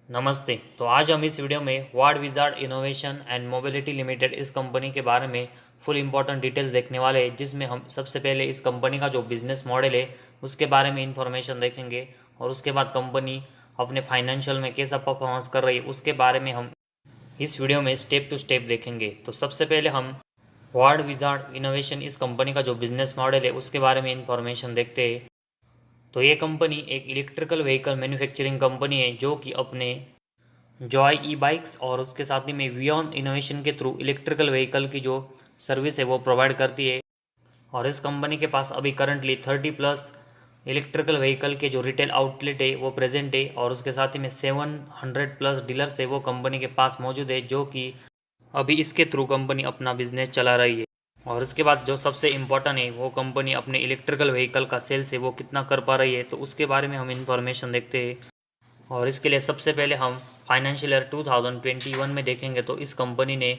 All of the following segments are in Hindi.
नमस्ते। तो आज हम इस वीडियो में ward wizard innovation and mobility limited इस कंपनी के बारे में फुल इंपॉर्टेंट डिटेल्स देखने वाले हैं, जिसमें हम सबसे पहले इस कंपनी का जो बिजनेस मॉडल है उसके बारे में इंफॉर्मेशन देखेंगे और उसके बाद कंपनी अपने फाइनेंशियल में कैसा परफॉर्मेंस कर रही है उसके बारे में हम इस वीडियो में स्टेप टू स्टेप देखेंगे। तो सबसे पहले हम वार्ड विजार्ड इनोवेशन इस कंपनी का जो बिजनेस मॉडल है उसके बारे में इंफॉर्मेशन देखते हैं। तो ये कंपनी एक इलेक्ट्रिकल व्हीकल मैन्युफैक्चरिंग कंपनी है जो कि अपने जॉय ई बाइक्स और उसके साथ ही में वियॉन इनोवेशन के थ्रू इलेक्ट्रिकल व्हीकल की जो सर्विस है वो प्रोवाइड करती है। और इस कंपनी के पास अभी करंटली 30+ इलेक्ट्रिकल व्हीकल के जो रिटेल आउटलेट है वो प्रेजेंट है और उसके साथ ही में 700+ डीलर्स है वो कंपनी के पास मौजूद है, जो कि अभी इसके थ्रू कंपनी अपना बिजनेस चला रही है। और उसके बाद जो सबसे इम्पोर्टेंट है वो कंपनी अपने इलेक्ट्रिकल व्हीकल का सेल्स है वो कितना कर पा रही है, तो उसके बारे में हम इंफॉर्मेशन देखते हैं। और इसके लिए सबसे पहले हम फाइनेंशियल ईयर 2021 में देखेंगे तो इस कंपनी ने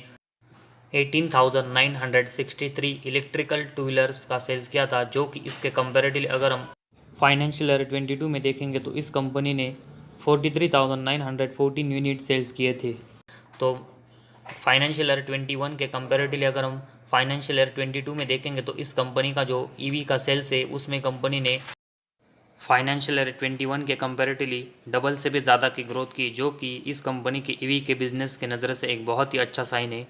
18,963 इलेक्ट्रिकल टू व्हीलर्स का सेल्स किया था, जो कि इसके कंपेरेटिवली अगर हम फाइनेंशियल ईयर 22 में देखेंगे तो इस कंपनी ने 43,914 यूनिट सेल्स किए थे। तो फाइनेंशियल ईयर 21 के कंपेरेटिवली अगर हम फाइनेंशियल ईयर 22 में देखेंगे तो इस कंपनी का जो ईवी का सेल्स है उसमें कंपनी ने फाइनेंशियल ईयर 21 के कंपेरेटिवली डबल से भी ज़्यादा की ग्रोथ की, जो कि इस कंपनी के ईवी के बिज़नेस के नज़र से एक बहुत ही अच्छा साइन है।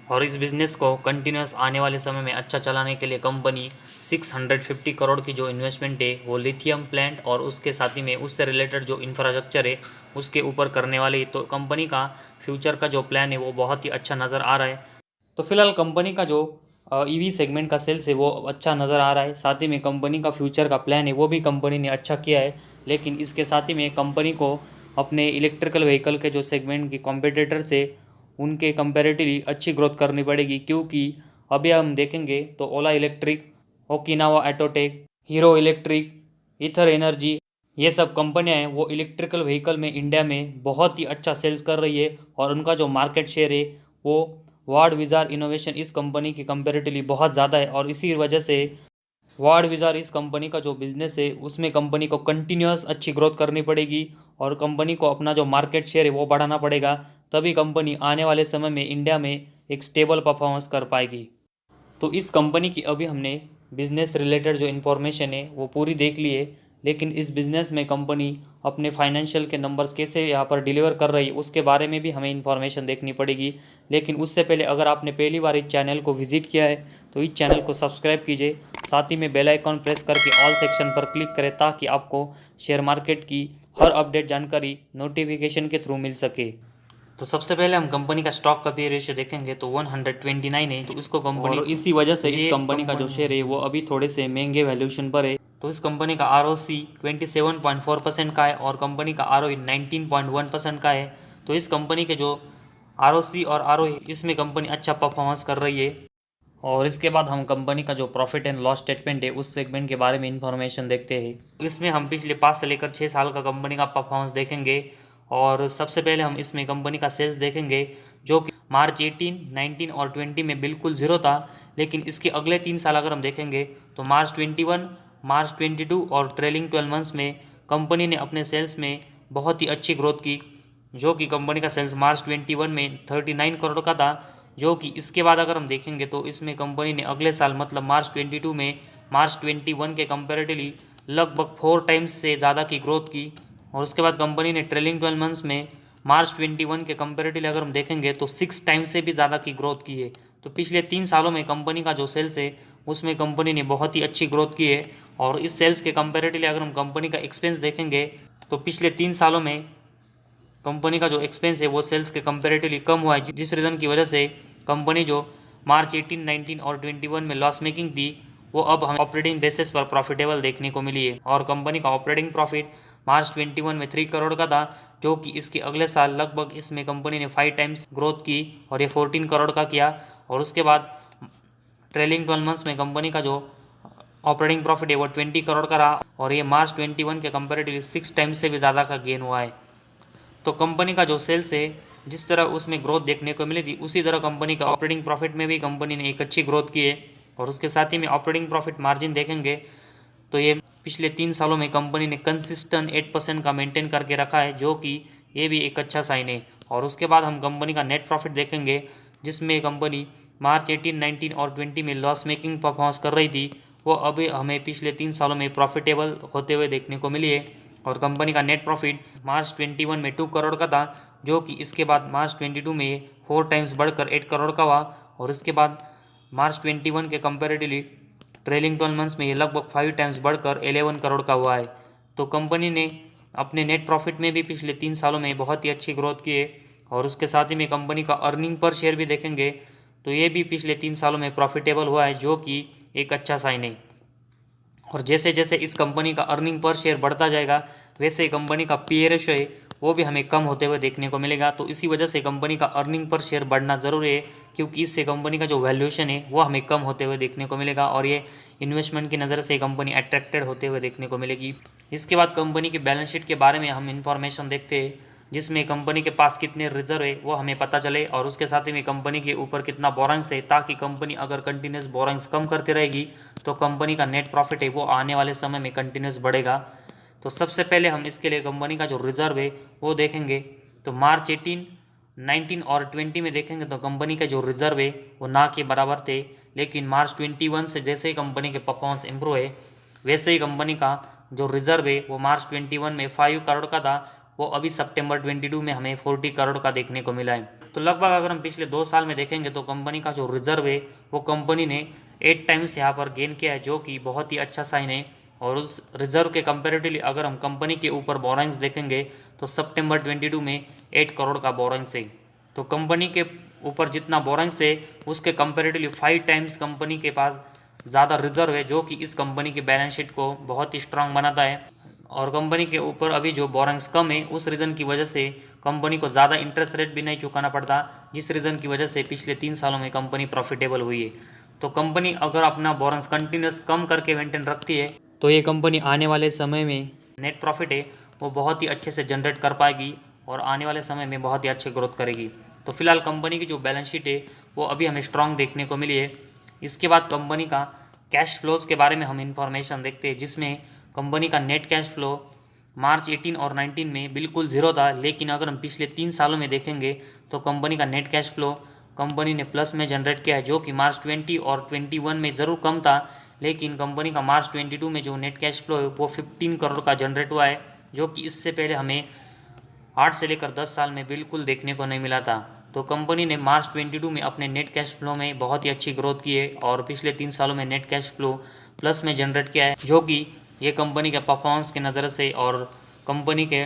और इस बिज़नेस को कंटिन्यूस आने वाले समय में अच्छा चलाने के लिए कंपनी 650 करोड़ की जो इन्वेस्टमेंट है वो लिथियम प्लांट और उसके साथ ही में उससे रिलेटेड जो इंफ्रास्ट्रक्चर है उसके ऊपर करने वाली। तो कंपनी का फ्यूचर का जो प्लान है वो बहुत ही अच्छा नज़र आ रहा है। तो फिलहाल कंपनी का जो ईवी सेगमेंट का सेल्स है वो अच्छा नज़र आ रहा है, साथ ही में कंपनी का फ्यूचर का प्लान है वो भी कंपनी ने अच्छा किया है। लेकिन इसके साथ ही में कंपनी को अपने इलेक्ट्रिकल व्हीकल के जो सेगमेंट के कॉम्पिटिटर से उनके कंपैरेटिवली अच्छी ग्रोथ करनी पड़ेगी, क्योंकि अभी हम देखेंगे तो Ola Electric, Okinawa Autotech, Hero Electric, Ather Energy, ये सब कंपनियां हैं वो इलेक्ट्रिकल व्हीकल में इंडिया में बहुत ही अच्छा सेल्स कर रही है और उनका जो मार्केट शेयर है वो वार्ड विजार इनोवेशन इस कंपनी की कंपेरेटिवली बहुत ज़्यादा है। और इसी वजह से वार्ड विजार इस कंपनी का जो बिज़नेस है उसमें कंपनी को कंटिन्यूस अच्छी ग्रोथ करनी पड़ेगी और कंपनी को अपना जो मार्केट शेयर है वो बढ़ाना पड़ेगा, तभी कंपनी आने वाले समय में इंडिया में एक स्टेबल परफॉर्मेंस कर पाएगी। तो इस कंपनी की अभी हमने बिज़नेस रिलेटेड जो इन्फॉर्मेशन है वो पूरी देख ली है, लेकिन इस बिज़नेस में कंपनी अपने फाइनेंशियल के नंबर्स कैसे यहाँ पर डिलीवर कर रही है उसके बारे में भी हमें इन्फॉर्मेशन देखनी पड़ेगी। लेकिन उससे पहले अगर आपने पहली बार इस चैनल को विजिट किया है तो इस चैनल को सब्सक्राइब कीजिए, साथ ही में बेल आइकॉन प्रेस करके ऑल सेक्शन पर क्लिक करें ताकि आपको शेयर मार्केट की हर अपडेट जानकारी नोटिफिकेशन के थ्रू मिल सके। तो सबसे पहले हम कंपनी का स्टॉक का पी रेशियो देखेंगे तो 129 है, तो इसको कंपनी और इसी वजह से इस कंपनी का जो शेयर है वो अभी थोड़े से महंगे वैल्यूएशन पर है। तो इस कंपनी का ROC 27.4% का है और कंपनी का ROE 19.1% का है। तो इस कंपनी के जो ROC और ROE इसमें कंपनी अच्छा परफॉर्मेंस कर रही है। और इसके बाद हम कंपनी का जो प्रॉफिट एंड लॉस स्टेटमेंट है उस सेगमेंट के बारे में इंफॉर्मेशन देखते हैं। इसमें हम पिछले 5 से लेकर 6 साल का कंपनी का परफॉर्मेंस देखेंगे। और सबसे पहले हम इसमें कंपनी का सेल्स देखेंगे, जो कि मार्च 18, 19 और 20 में बिल्कुल ज़ीरो था। लेकिन इसके अगले 3 साल अगर हम देखेंगे तो मार्च 21, मार्च 22 और ट्रेलिंग 12 मंथ्स में कंपनी ने अपने सेल्स में बहुत ही अच्छी ग्रोथ की, जो कि कंपनी का सेल्स मार्च 21 में 39 करोड़ का था। जो कि इसके बाद अगर हम देखेंगे तो इसमें कंपनी ने अगले साल मतलब मार्च 22 में मार्च 21 के कंपेरेटिवली लगभग 4 टाइम्स से ज़्यादा की ग्रोथ की। और उसके बाद कंपनी ने ट्रेलिंग 12 मंथ्स में मार्च 21 के कंपेरेटिवली अगर हम देखेंगे तो 6 टाइम्स से भी ज़्यादा की ग्रोथ की है। तो पिछले 3 सालों में कंपनी का जो सेल्स है उसमें कंपनी ने बहुत ही अच्छी ग्रोथ की है। और इस सेल्स के कंपेरेटिवली अगर हम कंपनी का एक्सपेंस देखेंगे तो पिछले 3 सालों में कंपनी का जो एक्सपेंस है वो सेल्स के कंपेरेटिवली कम हुआ है, जिस रीज़न की वजह से कंपनी जो मार्च 18, 19 और 21 में लॉस मेकिंग थी वो अब हमें ऑपरेटिंग बेसिस पर प्रॉफिटेबल देखने को मिली है। और कंपनी का ऑपरेटिंग प्रॉफिट मार्च 21 में 3 करोड़ का था, जो कि इसके अगले साल लगभग इसमें कंपनी ने 5 टाइम्स ग्रोथ की और ये 14 करोड़ का किया। और उसके बाद ट्रेलिंग 12 मंथ्स में कंपनी का जो ऑपरेटिंग प्रॉफिट है वो 20 करोड़ का रहा और ये मार्च 21 के कंपेरेटिवली 6 टाइम्स से भी ज़्यादा का गेन हुआ है। तो कंपनी का जो सेल्स है जिस तरह उसमें ग्रोथ देखने को मिली थी उसी तरह कंपनी का ऑपरेटिंग प्रॉफिट में भी कंपनी ने एक अच्छी ग्रोथ की है। और उसके साथ ही में ऑपरेटिंग प्रॉफिट मार्जिन देखेंगे तो ये पिछले 3 सालों में कंपनी ने कंसिस्टेंट 8% का मेंटेन करके रखा है, जो कि ये भी एक अच्छा साइन है। और उसके बाद हम कंपनी का नेट प्रॉफिट देखेंगे, जिसमें कंपनी मार्च 18, 19 और 20 में लॉस मेकिंग परफॉर्मेंस कर रही थी, वो अभी हमें पिछले 3 सालों में प्रॉफिटेबल होते हुए देखने को मिली है। और कंपनी का नेट प्रॉफिट मार्च 21 में 2 करोड़ का था, जो कि इसके बाद मार्च 22 में 4 टाइम्स बढ़कर 8 करोड़ का हुआ। और इसके बाद मार्च 21 के कंपेरेटिवली ट्रेलिंग 12 मंथ्स में ये लगभग 5 टाइम्स बढ़कर 11 करोड़ का हुआ है। तो कंपनी ने अपने नेट प्रॉफिट में भी पिछले 3 सालों में बहुत ही अच्छी ग्रोथ की है। और उसके साथ ही में कंपनी का अर्निंग पर शेयर भी देखेंगे तो ये भी पिछले 3 सालों में प्रॉफिटेबल हुआ है, जो कि एक अच्छा साइन है। और जैसे जैसे इस कंपनी का अर्निंग पर शेयर बढ़ता जाएगा, वैसे ही कंपनी का पी रेशो है वो भी हमें कम होते हुए देखने को मिलेगा। तो इसी वजह से कंपनी का अर्निंग पर शेयर बढ़ना ज़रूरी है, क्योंकि इससे कंपनी का जो वैल्यूएशन है वो हमें कम होते हुए देखने को मिलेगा और ये इन्वेस्टमेंट की नज़र से कंपनी अट्रैक्टेड होते हुए देखने को मिलेगी। इसके बाद कंपनी की बैलेंस शीट के बारे में हम इंफॉर्मेशन देखते हैं, जिसमें कंपनी के पास कितने रिजर्व है वो हमें पता चले, और उसके साथ ही में कंपनी के ऊपर कितना बोरिंग्स है, ताकि कंपनी अगर कंटिन्यूस बोरिंग्स कम करती रहेगी तो कंपनी का नेट प्रॉफिट है वो आने वाले समय में कंटिन्यूस बढ़ेगा। तो सबसे पहले हम इसके लिए कंपनी का जो रिजर्व है वो देखेंगे। तो मार्च 18, 19 और 20 में देखेंगे तो कंपनी का जो रिजर्व है वो ना के बराबर थे, लेकिन मार्च 21 से जैसे ही कंपनी के परफॉर्मेंस इंप्रूव है, वैसे ही कंपनी का जो रिजर्व है वो मार्च 21 में 5 करोड़ का था, वो अभी सितंबर 22 में हमें 40 करोड़ का देखने को मिला है। तो लगभग अगर हम पिछले 2 साल में देखेंगे तो कंपनी का जो रिजर्व है वो कंपनी ने 8 टाइम्स यहाँ पर गेन किया है, जो कि बहुत ही अच्छा साइन है। और उस रिजर्व के कंपेरेटिवली अगर हम कंपनी के ऊपर बोरिंग्स देखेंगे तो सितंबर 22 में 8 करोड़ का बोरिंग्स है। तो कंपनी के ऊपर जितना बोरिंग्स है उसके कंपेरेटिवली 5 टाइम्स कंपनी के पास ज़्यादा रिजर्व है, जो कि इस कंपनी की बैलेंस शीट को बहुत ही स्ट्रांग बनाता है। और कंपनी के ऊपर अभी जो बोरिंग्स कम है, उस रीज़न की वजह से कंपनी को ज़्यादा इंटरेस्ट रेट भी नहीं चुकाना पड़ता, जिस रीज़न की वजह से पिछले 3 सालों में कंपनी प्रॉफिटेबल हुई है। तो कंपनी अगर अपना बोरिंग्स कंटिन्यूस कम करके मेंटेन रखती है तो ये कंपनी आने वाले समय में नेट प्रॉफिट है वो बहुत ही अच्छे से जनरेट कर पाएगी और आने वाले समय में बहुत ही अच्छी ग्रोथ करेगी। तो फिलहाल कंपनी की जो बैलेंस शीट है वो अभी हमें स्ट्रांग देखने को मिली है। इसके बाद कंपनी का कैश फ्लोज के बारे में हम इंफॉर्मेशन देखते हैं, जिसमें कंपनी का नेट कैश फ्लो मार्च 18 और 19 में बिल्कुल ज़ीरो था, लेकिन अगर हम पिछले 3 सालों में देखेंगे तो कंपनी का नेट कैश फ्लो कंपनी ने प्लस में जनरेट किया है, जो कि मार्च 20 और 21 में ज़रूर कम था, लेकिन कंपनी का मार्च 22 में जो नेट कैश फ्लो है वो 15 करोड़ का जनरेट हुआ है, जो कि इससे पहले हमें 8 से लेकर 10 साल में बिल्कुल देखने को नहीं मिला था। तो कंपनी ने मार्च 22 में अपने नेट कैश फ्लो में बहुत ही अच्छी ग्रोथ की है और पिछले 3 सालों में नेट कैश फ्लो प्लस में जनरेट किया है, जो कि ये कंपनी के परफॉर्मेंस की नज़र से और कंपनी के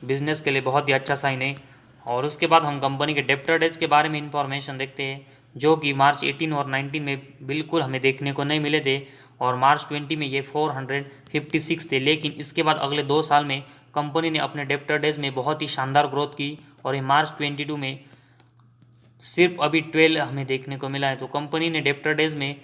बिजनेस के लिए बहुत ही अच्छा साइन है। और उसके बाद हम कंपनी के डेब्टर डेज के बारे में इंफॉर्मेशन देखते हैं, जो कि मार्च 18 और 19 में बिल्कुल हमें देखने को नहीं मिले थे, और मार्च 20 में ये 456 थे। लेकिन इसके बाद अगले 2 साल में कंपनी ने अपने डेब्टर डेज में बहुत ही शानदार ग्रोथ की और ये मार्च 22 में सिर्फ अभी 12 हमें देखने को मिला है। तो कंपनी ने डेब्टर डेज में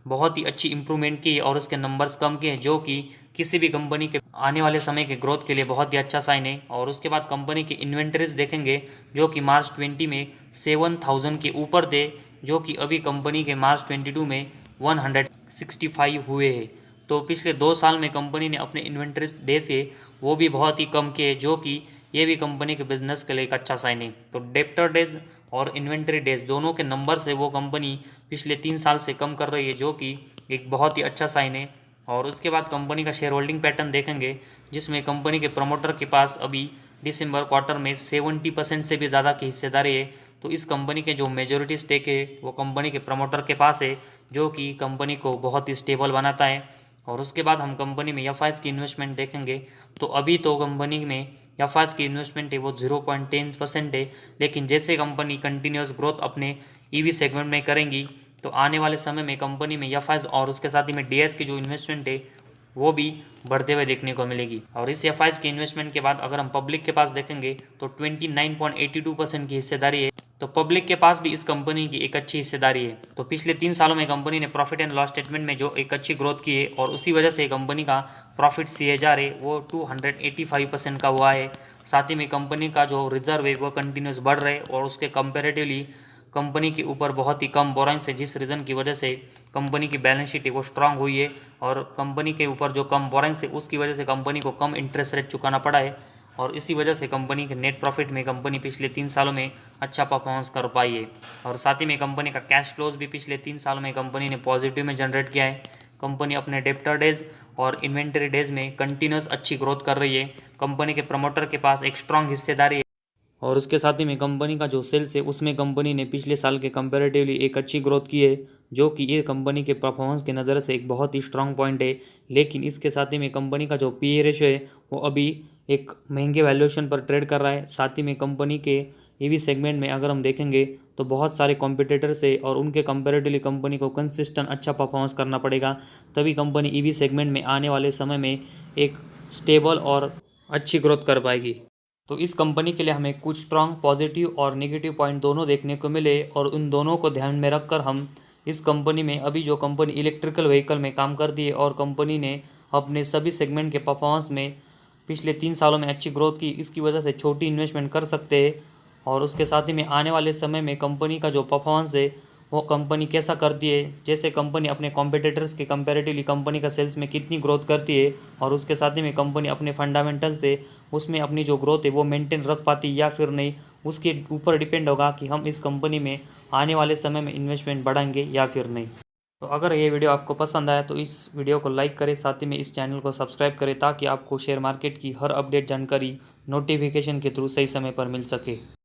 बहुत ही अच्छी इंप्रूवमेंट की और उसके नंबर्स कम किए, जो कि किसी भी कंपनी के आने वाले समय के ग्रोथ के लिए बहुत ही अच्छा साइन है। और उसके बाद कंपनी के इन्वेंटरीज देखेंगे, जो कि मार्च 20 में 7000 के ऊपर थे, जो कि अभी कंपनी के मार्च 22 में 165 हुए हैं। तो पिछले 2 साल में कंपनी ने अपने इन्वेंटरीज डेज है वो भी बहुत ही कम किए, जो कि ये भी कंपनी के बिजनेस के लिए एक अच्छा साइन है। तो डेब्टर डेज और इन्वेंट्री डेज दोनों के नंबर से वो कंपनी पिछले 3 साल से कम कर रही है, जो कि एक बहुत ही अच्छा साइन है। और उसके बाद कंपनी का शेयर होल्डिंग पैटर्न देखेंगे, जिसमें कंपनी के प्रमोटर के पास अभी दिसंबर क्वार्टर में 70% से भी ज़्यादा की हिस्सेदारी है। तो इस कंपनी के जो मेजोरिटी स्टेक है वो कंपनी के प्रमोटर के पास है, जो कि कंपनी को बहुत ही स्टेबल बनाता है। और उसके बाद हम कंपनी में एफ की इन्वेस्टमेंट देखेंगे, तो अभी तो कंपनी में एफ की इन्वेस्टमेंट है वो 0.10% है, लेकिन जैसे कंपनी कंटिन्यूस ग्रोथ अपने ईवी सेगमेंट में करेंगी तो आने वाले समय में कंपनी में एफ और उसके साथ ही में डी की जो इन्वेस्टमेंट है वो भी बढ़ते हुए देखने को मिलेगी। और इस एफ की इन्वेस्टमेंट के बाद अगर हम पब्लिक के पास देखेंगे तो 29.82% की हिस्सेदारी है। तो पब्लिक के पास भी इस कंपनी की एक अच्छी हिस्सेदारी है। तो पिछले 3 सालों में कंपनी ने प्रॉफिट एंड लॉस स्टेटमेंट में जो एक अच्छी ग्रोथ की है और उसी वजह से कंपनी का प्रॉफिट CAGR है वो 285% का हुआ है। साथ ही में कंपनी का जो रिजर्व है वो कंटिन्यूस बढ़ रहे और उसके कंपेरेटिवली कंपनी के ऊपर बहुत ही कम बोरिंग्स है, जिस रीज़न की वजह से कंपनी की बैलेंस शीट है वो स्ट्रांग हुई है। और कंपनी के ऊपर जो कम बोरिंग्स है उसकी वजह से कंपनी को कम इंटरेस्ट रेट चुकाना पड़ा है। और इसी वजह से कंपनी के नेट प्रॉफिट में कंपनी पिछले 3 सालों में अच्छा परफॉर्मेंस कर पाई है। और साथ ही में कंपनी का कैश फ्लोज भी पिछले 3 सालों में कंपनी ने पॉजिटिव में जनरेट किया है। कंपनी अपने डेप्टर डेज और इन्वेंटरी डेज में कंटिन्यूस अच्छी ग्रोथ कर रही है। कंपनी के प्रमोटर के पास एक स्ट्रांग हिस्सेदारी है और उसके साथ ही में कंपनी का जो सेल्स है उसमें कंपनी ने पिछले साल के कंपैरेटिवली एक अच्छी ग्रोथ की है, जो कि ये कंपनी के परफॉर्मेंस के नज़र से एक बहुत ही स्ट्रांग पॉइंट है। लेकिन इसके साथ ही में कंपनी का जो पीई रेशो है वो अभी एक महंगे वैल्यूएशन पर ट्रेड कर रहा है। साथ ही में कंपनी के ईवी सेगमेंट में अगर हम देखेंगे तो बहुत सारे कॉम्पिटिटर्स है और उनके कंपैरेटिवली कंपनी को कंसिस्टेंट अच्छा परफॉर्मेंस करना पड़ेगा, तभी कंपनी ईवी सेगमेंट में आने वाले समय में एक स्टेबल और अच्छी ग्रोथ कर पाएगी। तो इस कंपनी के लिए हमें कुछ स्ट्रांग पॉजिटिव और नेगेटिव पॉइंट दोनों देखने को मिले और उन दोनों को ध्यान में रखकर हम इस कंपनी में, अभी जो कंपनी इलेक्ट्रिकल व्हीकल में काम करती है और कंपनी ने अपने सभी सेगमेंट के परफॉर्मेंस में पिछले 3 सालों में अच्छी ग्रोथ की, इसकी वजह से छोटी इन्वेस्टमेंट कर सकते हैं। और उसके साथ ही में आने वाले समय में कंपनी का जो परफॉर्मेंस है वो कंपनी कैसा करती है, जैसे कंपनी अपने कॉम्पिटिटर्स के कंपैरेटिवली कंपनी का सेल्स में कितनी ग्रोथ करती है और उसके साथ ही में कंपनी अपने फंडामेंटल से उसमें अपनी जो ग्रोथ है वो मेंटेन रख पाती या फिर नहीं, उसके ऊपर डिपेंड होगा कि हम इस कंपनी में आने वाले समय में इन्वेस्टमेंट बढ़ाएंगे या फिर नहीं। तो अगर ये वीडियो आपको पसंद आया तो इस वीडियो को लाइक करें, साथ ही में इस चैनल को सब्सक्राइब करें ताकि आपको शेयर मार्केट की हर अपडेट जानकारी नोटिफिकेशन के थ्रू सही समय पर मिल सके।